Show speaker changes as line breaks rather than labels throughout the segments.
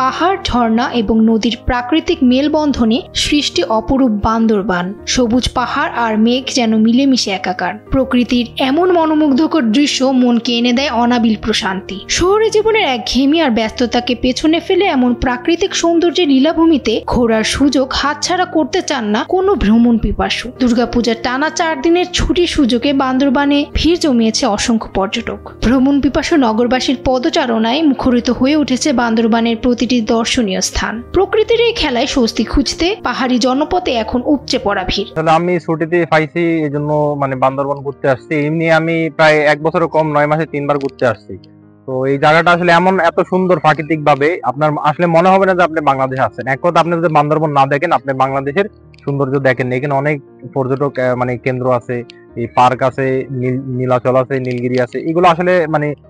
পাহাড়, ঝর্ণা এবং নদীর প্রাকৃতিক মেলবন্ধনে সৃষ্টি অপরূপ বান্দরবান। সবুজ পাহাড় আর মেঘ যেন মিলেমিশে একাকার। প্রকৃতির এমন মনোমুগ্ধকর দৃশ্য মনকে এনে দেয় অনাবিল প্রশান্তি। শহরে জীবনের একঘেয়েমি আর ব্যস্ততাকে পেছনে ফেলে এমন প্রাকৃতিক সৌন্দর্যের লীলাভূমিতে ঘোরার সুযোগ হাতছাড়া করতে চান না কোনো ভ্রমণ পিপাসু। দুর্গাপূজার টানা 4 দিনের ছুটির সুযোগে বান্দরবানে ভিড় জমিয়েছে অসংখ্য পর্যটক। ভ্রমণ পিপাসু নগরবাসীর পদচারণায় মুখরিত হয়ে উঠেছে বান্দরবানের প্রতিটি দর্শনীয় স্থান। প্রকৃতির এই খেলায় স্বস্তি খুঁজতে পাহাড়ি জনপদে এখন উপচে পড়া ভিড়।
আমি ছুটিতে পাইছি, এই জন্য বান্দরবান ঘুরতে আসছি। এমনি আমি প্রায় 1 বছরের কম 9 মাসে 3 বার ঘুরতে আসছি। তো এই জায়গাটা আসলে এত সুন্দর প্রাকৃতিক ভাবে আপনার আসলে মনে হবে না যে আপনি বাংলাদেশে আছেন। এক কথা, আপনি যদি বান্দরবান না দেখেন আপনি বাংলাদেশের সৌন্দর্য দেখেন। এখানে অনেক পর্যটক কেন্দ্র আছে, এই পার্ক আছে, নীলাচল আছে, নীলগিরি আছে। এগুলো আসলে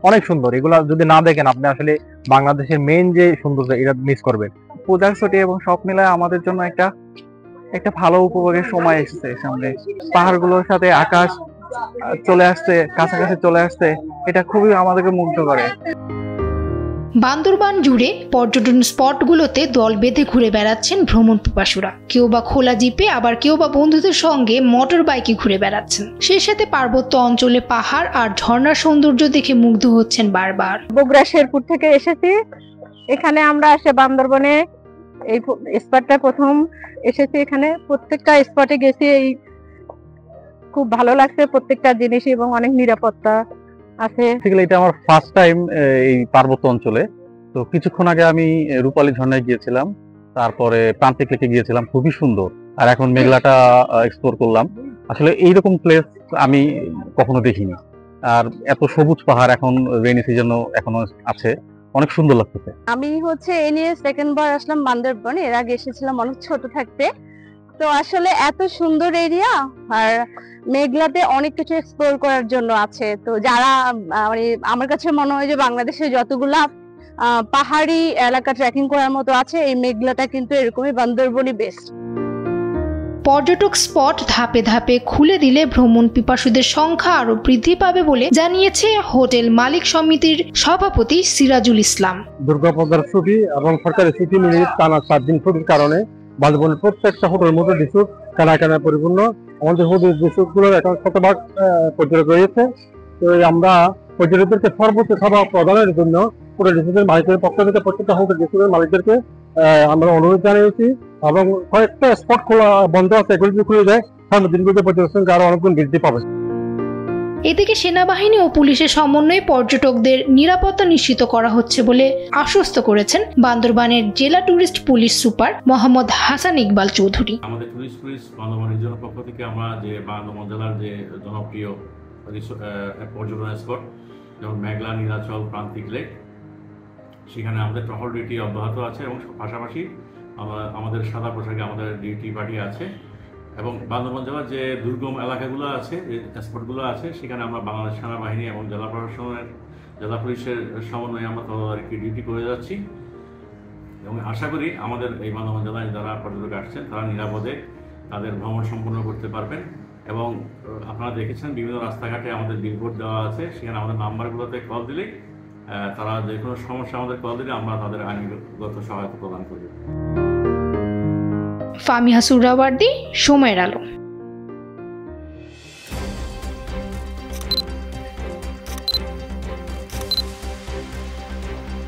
অনেক সুন্দর। এগুলো যদি না দেখেন আপনি আসলে বাংলাদেশের মেইন যে সৌন্দর্য এটা মিস করবেন।
পূজার ছুটি এবং সব মিলায় আমাদের জন্য একটা ভালো উপভোগের সময় এসেছে সামনে। পাহাড়গুলোর সাথে আকাশ চলে আসছে, কাছাকাছি চলে আসছে, এটা খুবই আমাদেরকে মুগ্ধ করে।
বান্দরবান জুড়ে পর্যটন স্পটগুলোতে দল বেঁধে ঘুরে বেড়াচ্ছেন ভ্রমণ পিপাসুরা। কেউ বা খোলা জিপে, আবার কেউ বা বন্ধুদের সঙ্গে মোটর বাইকে ঘুরে বেড়াচ্ছেন। সেই সাথে পার্বত্য অঞ্চলে পাহাড় আর ঝর্ণার সৌন্দর্য দেখে মুগ্ধ হচ্ছেন বারবার।
বগুড়া শেরপুর থেকে এসেছি। এখানে আমরা এসে বান্দরবনে এই স্পটটা প্রথম এসেছি। এখানে প্রত্যেকটা স্পটে গেছি, এই খুব ভালো লাগছে প্রত্যেকটা জিনিস এবং অনেক নিরাপত্তা আছে।
এটা আমার ফার্স্ট টাইম এই পার্বত্য অঞ্চলে। তো কিছুক্ষণ আগে আমি রূপালী ঝর্ণায় গিয়েছিলাম, তারপরে প্রান্তিক লেকে গিয়েছিলাম, খুবই সুন্দর। আর এখন মেঘলাটা এক্সপ্লোর করলাম। আসলে এইরকম প্লেস আমি কখনো দেখিনি। আর এত সবুজ পাহাড় এখন রেইনি সিজনও এখনো আছে, অনেক সুন্দর লাগতেছে।
আমি এই নিয়ে সেকেন্ড বার আসলাম বান্দরবন। এর আগে এসেছিলাম অনেক ছোট থাকতে। তো আসলে এত সুন্দর এরিয়া, আর মেঘলাতে অনেক কিছু এক্সপ্লোর করার জন্য আছে। তো যারা আমার কাছে মনে হয় যে বাংলাদেশে যতগুলা পাহাড়ি এলাকা ট্রেকিং করার মতো আছে, এই মেঘলাটা কিন্তু এরকমই, বান্দরবনই বেস্ট।
পর্যটক স্পট ধাপে ধাপে খুলে দিলে ভ্রমণ পিপাসুদের সংখ্যা আরো বৃদ্ধি পাবে বলে জানিয়েছে হোটেল মালিক সমিতির সভাপতি সিরাজুল ইসলাম।
দুর্গাপূজার ছুটি এবং সরকারি ছুটি মিলিয়ে টানা 7 দিন ছুটির কারণে বান্দরবনের প্রত্যেকটা হোটেলের মধ্যে রিসোর্ট কানায় পরিপূর্ণ। আমাদের হোটেল রিসোর্টগুলোর এখন 100% পর্যটক রয়েছে। তো আমরা পর্যটকদেরকে সর্বোচ্চ সেবা প্রদানের জন্য হোটেল রিসোর্টের মালিকদের পক্ষ থেকে প্রত্যেকটা হোটেল রিসোর্টের মালিকদেরকে আমরা অনুরোধ জানিয়েছি, এবং কয়েকটা স্পট খোলা বন্ধ আছে, এগুলো যদি খুলে যায় সামনের দিনগুলোতে পর্যটক সংখ্যা আরো অনেকগুণ বৃদ্ধি পাবে।
এদিকে সেনাবাহিনী ও পুলিশের সমন্বয়ে পর্যটকদের নিরাপত্তা নিশ্চিত করা হচ্ছে বলে আশ্বস্ত করেছেন বান্দরবানের জেলা tourist police super Mohammad Hasan Iqbal Chowdhury.
আমাদের টুরিস্ট বান্দরবান রিজনের পক্ষ থেকে আমরা যে বান্দরবান জেলার যে জনপ্রিয় পর্যটন স্পট যেমন মেঘলা, নীলাচল, প্রান্তিক লেক, সেখানে আমাদের টহল ডিউটি অব্যাহত আছে এবং পাশাপাশি আমাদের সাদা পোশাকে আমাদের ডিউটি পার্টি আছে। এবং বান্দরবান জেলার যে দুর্গম এলাকাগুলো আছে, যে স্পটগুলো আছে, সেখানে আমরা বাংলাদেশ সেনাবাহিনী এবং জেলা প্রশাসনের, জেলা পুলিশের সমন্বয়ে আমরা তদারকি ডিউটি করে যাচ্ছি। এবং আশা করি আমাদের এই বান্দরবান জেলায় যারা পর্যটক আসছেন তারা নিরাপদে তাদের ভ্রমণ সম্পন্ন করতে পারবেন। এবং আপনারা দেখেছেন বিভিন্ন রাস্তাঘাটে আমাদের বিলবোর্ড দেওয়া আছে, সেখানে আমাদের নাম্বারগুলোতে কল দিলেই তারা যে কোনো সমস্যা আমাদের কল দিলে আমরা তাদের আইনগত সহায়তা প্রদান করি।
ফামিহা সুরাওয়ার্দী, সময়ের আলো।